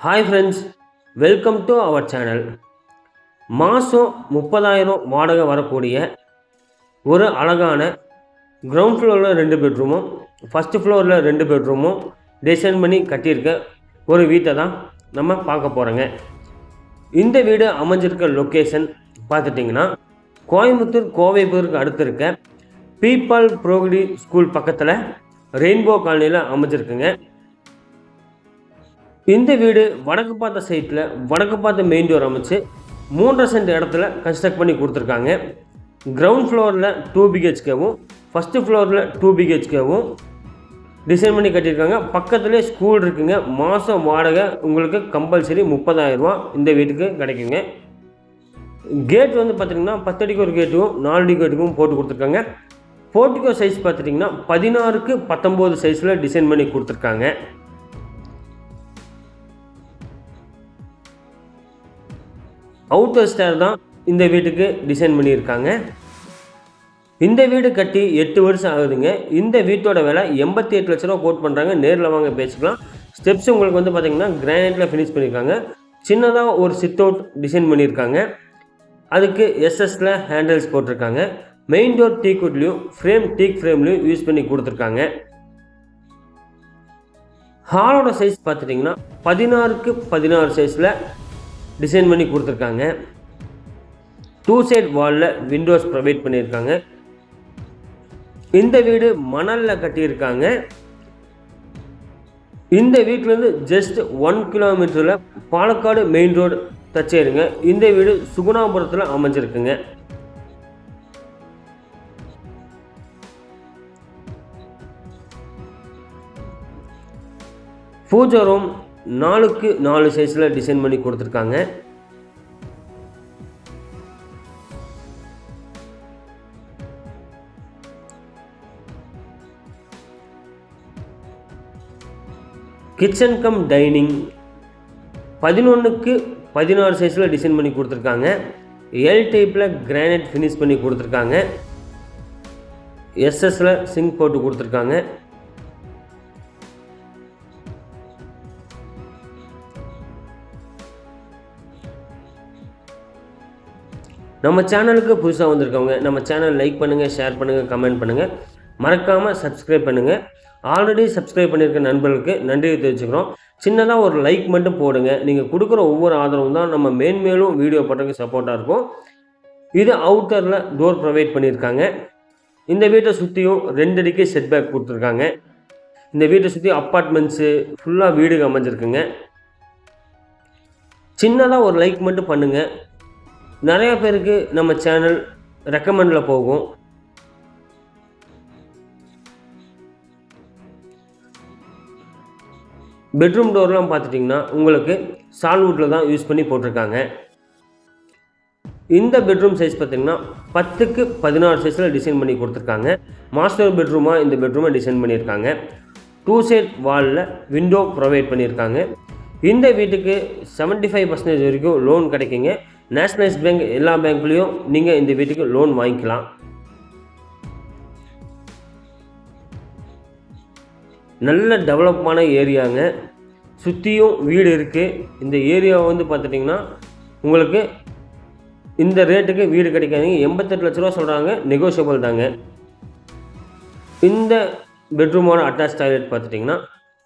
Hi friends, welcome to our channel. மாதம் 30,000 வாடகை வரக்கூடிய ஒரு அழகான கிரவுண்ட் ஃப்ளோரில் 2 பெட்ரூமும் ஃபஸ்ட்டு ஃப்ளோரில் 2 பெட்ரூமும் டிசைன் பண்ணி கட்டியிருக்க ஒரு வீட்டை தான் நம்ம பார்க்க போகிறோங்க. இந்த வீடு அமைஞ்சிருக்க லொக்கேஷன் பார்த்துட்டிங்கன்னா கோயம்புத்தூர் கோவைபுதூருக்கு அடுத்து இருக்க பீப்பால் ப்ரோக்ரடி ஸ்கூல் பக்கத்தில் ரெயின்போ காலனியில் அமைஞ்சிருக்குங்க. இந்த வீடு வடக்கு பார்த்த சைட்டில் வடக்கு பார்த்த மெயின் டோர் அமைச்சு 3.5 சென்ட் இடத்துல கன்ஸ்ட்ரக்ட் பண்ணி கொடுத்துருக்காங்க. கிரவுண்ட் ஃப்ளோரில் 2 பிஹெச்கேவும் ஃபஸ்ட்டு ஃப்ளோரில் 2 பிஹெச்கேவும் டிசைன் பண்ணி கட்டியிருக்காங்க. பக்கத்துலேயே ஸ்கூல் இருக்குங்க. மாதம் வாடகை உங்களுக்கு கம்பல்சரி 30,000 ரூபா இந்த வீட்டுக்கு கிடைக்குங்க. கேட் வந்து பார்த்திங்கன்னா 10 அடிக்கு ஒரு கேட்டும் 4 அடி கேட்டுக்கும் போட்டு கொடுத்துருக்காங்க. போர்ட்டிகோ சைஸ் பார்த்துட்டிங்கன்னா 16க்கு 19 சைஸில் டிசைன் பண்ணி கொடுத்துருக்காங்க. அவுட்டர் ஸ்டேர் தான் இந்த வீட்டுக்கு டிசைன் பண்ணியிருக்காங்க. இந்த வீடு கட்டி 8 வருஷம் ஆகுதுங்க. இந்த வீட்டோட விலை 88 லட்ச ரூபா கோட் பண்ணுறாங்க. நேரில் வாங்க பேசிக்கலாம். ஸ்டெப்ஸ் உங்களுக்கு வந்து பார்த்திங்கன்னா கிரானைட்டில் ஃபினிஷ் பண்ணியிருக்காங்க. சின்னதாக ஒரு சிட் அவுட் டிசைன் பண்ணியிருக்காங்க. அதுக்கு எஸ்எஸ்ல ஹேண்டில்ஸ் போட்டிருக்காங்க. மெயின் டோர் டீக்வுட்லேயும் ஃப்ரேம் டீக் ஃப்ரேம்லேயும் யூஸ் பண்ணி கொடுத்துருக்காங்க. ஹாலோட சைஸ் பார்த்துட்டிங்கன்னா 16க்கு 16 சைஸில் டிசைன் பண்ணி கொடுத்துருக்காங்க. 2 சைட் வாலில் விண்டோஸ் ப்ரொவைட் பண்ணியிருக்காங்க. இந்த வீடு மணலில் கட்டியிருக்காங்க. இந்த வீட்டிலேருந்து ஜஸ்ட் 1 கிலோமீட்டரில் பாலக்காடு மெயின் ரோடு தச்சேருங்க. இந்த வீடு சுகுணாபுரத்தில் அமைஞ்சிருக்குங்க. பூஜா ரூம் 4க்கு 4 சைஸில் டிசைன் பண்ணி கொடுத்துருக்காங்க. கிச்சன் கம் டைனிங் 11க்கு 16 சைஸில் டிசைன் பண்ணி கொடுத்துருக்காங்க. எல் டைப்பில் கிரானைட் ஃபினிஷ் பண்ணி கொடுத்துருக்காங்க. எஸ்எஸ்ல சிங்க் போட்டு கொடுத்துருக்காங்க. நம்ம சேனலுக்கு புதுசாக வந்திருக்கவங்க நம்ம சேனல் லைக் பண்ணுங்கள், ஷேர் பண்ணுங்கள், கமெண்ட் பண்ணுங்கள், மறக்காமல் சப்ஸ்கிரைப் பண்ணுங்கள். ஆல்ரெடி சப்ஸ்கிரைப் பண்ணியிருக்க நண்பர்களுக்கு நன்றியை தெரிவிச்சுக்கிறோம். சின்னதாக ஒரு லைக் மட்டும் போடுங்க. நீங்கள் கொடுக்குற ஒவ்வொரு ஆதரவும் தான் நம்ம மேன்மேலும் வீடியோ பண்ணுறதுக்கு சப்போர்ட்டாக இருக்கும். இது அவுட்டரில் டோர் ப்ரொவைட் பண்ணியிருக்காங்க. இந்த வீட்டை சுற்றியும் 2 அடிக்கு செட்பேக் கொடுத்துருக்காங்க. இந்த வீட்டை சுற்றி அப்பார்ட்மெண்ட்ஸு ஃபுல்லாக வீடுக்கு அமைஞ்சிருக்குங்க. சின்னதாக ஒரு லைக் மட்டும் பண்ணுங்கள். நிறையா பேருக்கு நம்ம சேனல் ரெக்கமெண்டில் போகும். பெட்ரூம் டோர்லாம் பார்த்துட்டிங்கன்னா உங்களுக்கு சால்வுட்டில் தான் யூஸ் பண்ணி போட்டிருக்காங்க. இந்த பெட்ரூம் சைஸ் பார்த்திங்கன்னா 10க்கு 16 சைஸில் டிசைன் பண்ணி கொடுத்துருக்காங்க. மாஸ்டர் பெட்ரூமாக இந்த பெட்ரூமை டிசைன் பண்ணியிருக்காங்க. 2 சைட் வாலில் விண்டோ ப்ரொவைட் பண்ணியிருக்காங்க. இந்த வீட்டுக்கு 75% வரைக்கும் லோன் கிடைக்குங்க. நேஷனலைஸ் பேங்க் எல்லா பேங்க்லேயும் நீங்கள் இந்த வீட்டுக்கு லோன் வாங்கிக்கலாம். நல்ல டெவலப்பான ஏரியாங்க. சுற்றியும் வீடு இருக்குது. இந்த ஏரியா வந்து பார்த்துட்டிங்கன்னா உங்களுக்கு இந்த ரேட்டுக்கு வீடு கிடைக்காதுங்க. 88 லட்ச ரூபா சொல்கிறாங்க. நெகோஷியபிள் தாங்க. இந்த பெட்ரூமோட அட்டாச் டாய்லெட் பார்த்துட்டிங்கன்னா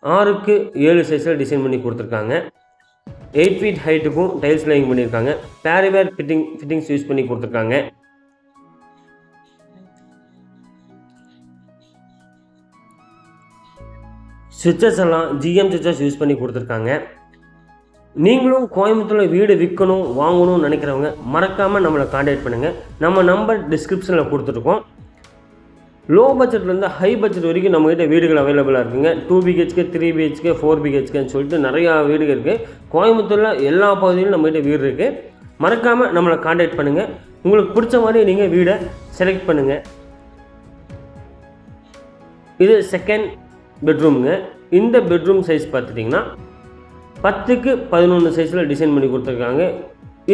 6க்கு 7 சைஸில் டிசைன் பண்ணி கொடுத்துருக்காங்க. 8 ஃபீட் ஹைட்டுக்கும் டைல்ஸ் லைனிங் பண்ணியிருக்காங்க. பேரிவேர் ஃபிட்டிங்ஸ் யூஸ் பண்ணி கொடுத்துருக்காங்க. சுவிட்சஸ் எல்லாம் ஜிஎம் சுவிட்சஸ் யூஸ் பண்ணி கொடுத்துருக்காங்க. நீங்களும் கோயம்புத்தூரில் வீடு விற்கணும் வாங்கணும்னு நினைக்கிறவங்க மறக்காமல் நம்மளை கான்டாக்ட் பண்ணுங்கள். நம்ம நம்பர் டிஸ்கிரிப்ஷனில் கொடுத்துருக்கோம். லோ பட்ஜெட்லேருந்து ஹை பட்ஜெட் வரைக்கும் நம்மகிட்ட வீடுகள் அவைலபிளாக இருக்குங்க. 2 பிஹெச்கே 3 பிஹெச்கே 4 பிஹெச்கேன்னு சொல்லிட்டு நிறையா வீடுகள் இருக்குது. கோயம்புத்தூரில் எல்லா பகுதியிலும் நம்மகிட்ட வீடு இருக்குது. மறக்காமல் நம்மளை கான்டாக்ட் பண்ணுங்கள். உங்களுக்கு பிடிச்ச மாதிரி நீங்கள் வீடை செலக்ட் பண்ணுங்கள். இது செகண்ட் பெட்ரூமுங்க. இந்த பெட்ரூம் சைஸ் பார்த்துட்டிங்கன்னா 10க்கு 11 சைஸில் டிசைன் பண்ணி கொடுத்துருக்காங்க.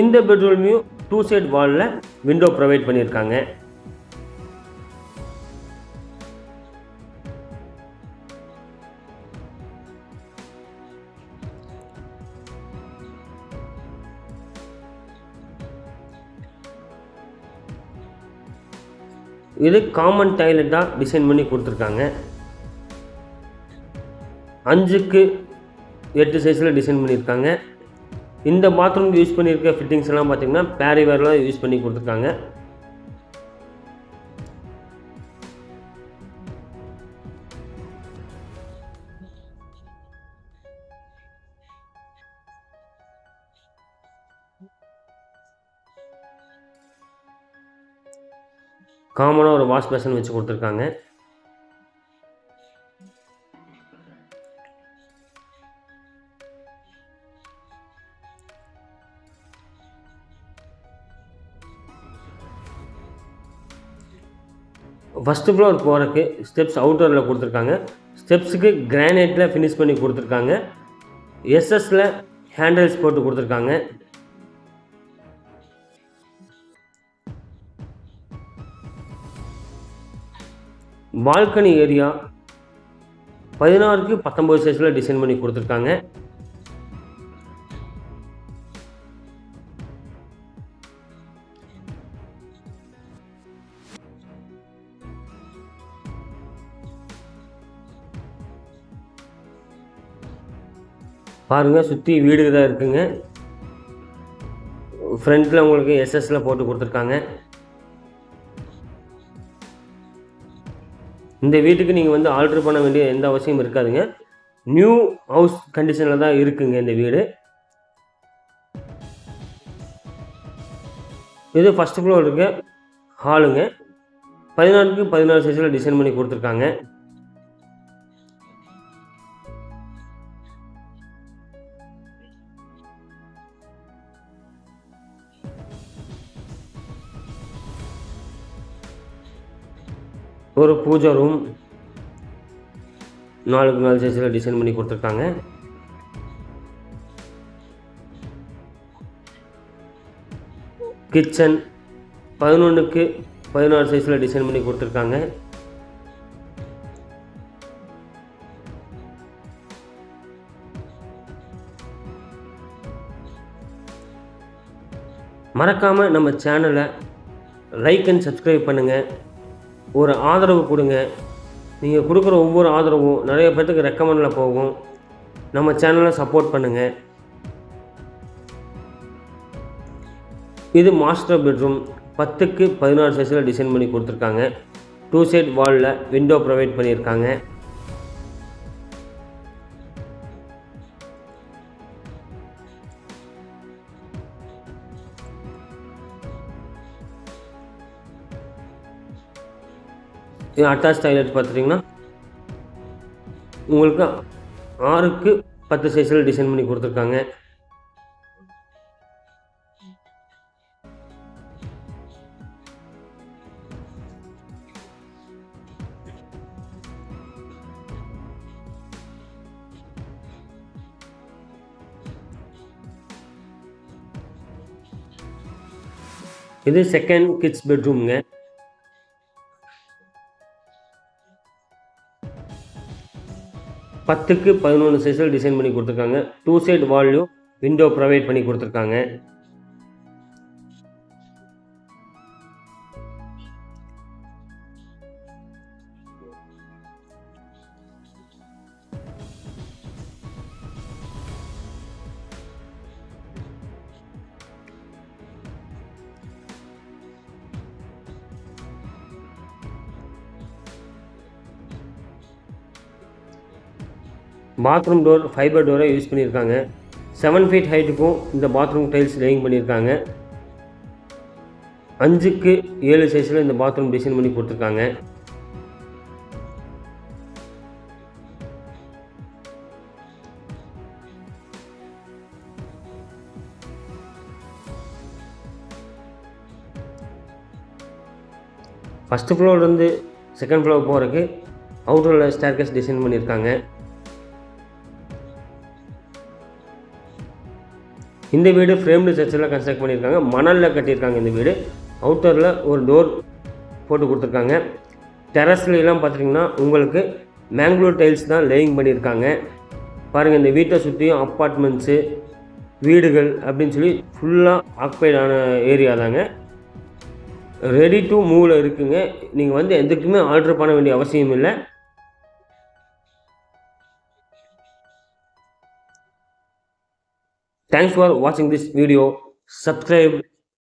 இந்த பெட்ரூம்லையும் 2 சைட் வாலில் விண்டோ ப்ரொவைட் பண்ணியிருக்காங்க. இது காமன் டாய்லெட்டாக டிசைன் பண்ணி கொடுத்துருக்காங்க. 5x8 சைஸில் டிசைன் பண்ணியிருக்காங்க. இந்த பாத்ரூம் யூஸ் பண்ணியிருக்க ஃபிட்டிங்ஸ் எல்லாம் பார்த்திங்கன்னா பேரிவேரில் யூஸ் பண்ணி கொடுத்துருக்காங்க. காமனாக ஒரு வாஷ் பேஷன் வச்சு கொடுத்துருக்காங்க. ஃபஸ்ட்டு ஃப்ளோர் போகிறதுக்கு ஸ்டெப்ஸ் அவுட்டரில் கொடுத்துருக்காங்க. ஸ்டெப்ஸுக்கு கிரானைட்டில் ஃபினிஷ் பண்ணி கொடுத்துருக்காங்க. எஸ்எஸில் ஹேண்டில்ஸ் போட்டு கொடுத்துருக்காங்க. பால்கனி ஏரியா 16x19 சைஸில் டிசைன் பண்ணி கொடுத்துருக்காங்க. பாருங்கள், சுற்றி வீடு தான் இருக்குங்க. ஃப்ரண்ட்டில் உங்களுக்கு எஸ்எஸில் போட்டு கொடுத்துருக்காங்க. இந்த வீட்டுக்கு நீங்கள் வந்து ஆல்ட்ரு பண்ண வேண்டிய எந்த அவசியம் இருக்காதுங்க. நியூ ஹவுஸ் கண்டிஷனில் தான் இருக்குங்க இந்த வீடு. இது ஃபஸ்ட் ஃப்ளோர் இருக்க ஹாலுங்க. 16x14 சைஸில் டிசைன் பண்ணி கொடுத்துருக்காங்க. ஒரு பூஜா ரூம் 4x4 சைஸில் டிசைன் பண்ணி கொடுத்துருக்காங்க. கிச்சன் 11x16 சைஸில் டிசைன் பண்ணி கொடுத்துருக்காங்க. மறக்காமல் நம்ம சேனலை லைக் அண்ட் சப்ஸ்கிரைப் பண்ணுங்கள். ஒரு ஆதரவு கொடுங்க. நீங்கள் கொடுக்குற ஒவ்வொரு ஆதரவும் நிறைய பேர்த்துக்கு ரெக்கமெண்டில் போகும். நம்ம சேனலை சப்போர்ட் பண்ணுங்கள். இது மாஸ்டர் பெட்ரூம் 10x16 சைஸில் டிசைன் பண்ணி கொடுத்துருக்காங்க. 2 சைட் வாலில் விண்டோ ப்ரொவைட் பண்ணியிருக்காங்க. இது அட்டாச் டாய்லெட் பார்த்துட்டிங்கன்னா உங்களுக்கு 6x10 சைஸில் டிசைன் பண்ணி கொடுத்துருக்காங்க. இது செகண்ட் கிட்ஸ் பெட்ரூம்ங்க. பத்துக்கு 11 சைஸில் டிசைன் பண்ணி கொடுத்துருக்காங்க. 2 சைட் வால்லையும் விண்டோ ப்ரொவைட் பண்ணி கொடுத்துருக்காங்க. பாத்ரூம் டோர் ஃபைபர் டோரை யூஸ் பண்ணியிருக்காங்க. 7 ஃபீட் ஹைட்டுக்கும் இந்த பாத்ரூம் டைல்ஸ் லேயிங் பண்ணியிருக்காங்க. 5x7 சைஸில் இந்த பாத்ரூம் டிசைன் பண்ணி கொடுத்துருக்காங்க. ஃபஸ்ட்டு ஃப்ளோர்லேருந்து செகண்ட் ஃப்ளோர் போகிறதுக்கு அவுட்டரில் ஸ்டேர்கேஸ் டிசைன் பண்ணியிருக்காங்க. இந்த வீடு ஃப்ரேம்டு ஸ்ட்ரக்சரில் கன்ஸ்ட்ரக்ட் பண்ணியிருக்காங்க. மணலில் கட்டியிருக்காங்க. இந்த வீடு அவுட்டரில் ஒரு டோர் போட்டு கொடுத்துருக்காங்க. டெரஸ்லாம் பார்த்திங்கன்னா உங்களுக்கு மேங்களூர் டைல்ஸ் தான் லேயிங் பண்ணியிருக்காங்க. பாருங்கள், இந்த வீட்டை சுற்றியும் அப்பார்ட்மெண்ட்ஸு வீடுகள் அப்படின்னு சொல்லி ஃபுல்லாக ஆக்குபைடான ஏரியா தாங்க. ரெடி டு மூவில் இருக்குங்க. நீங்கள் வந்து எதுக்குமே ஆர்டர் பண்ண வேண்டிய அவசியம் இல்லை. தேங்க்ஸ் ஃபார் வாட்சிங் திஸ் வீடியோ. சப்ஸ்கிரைப்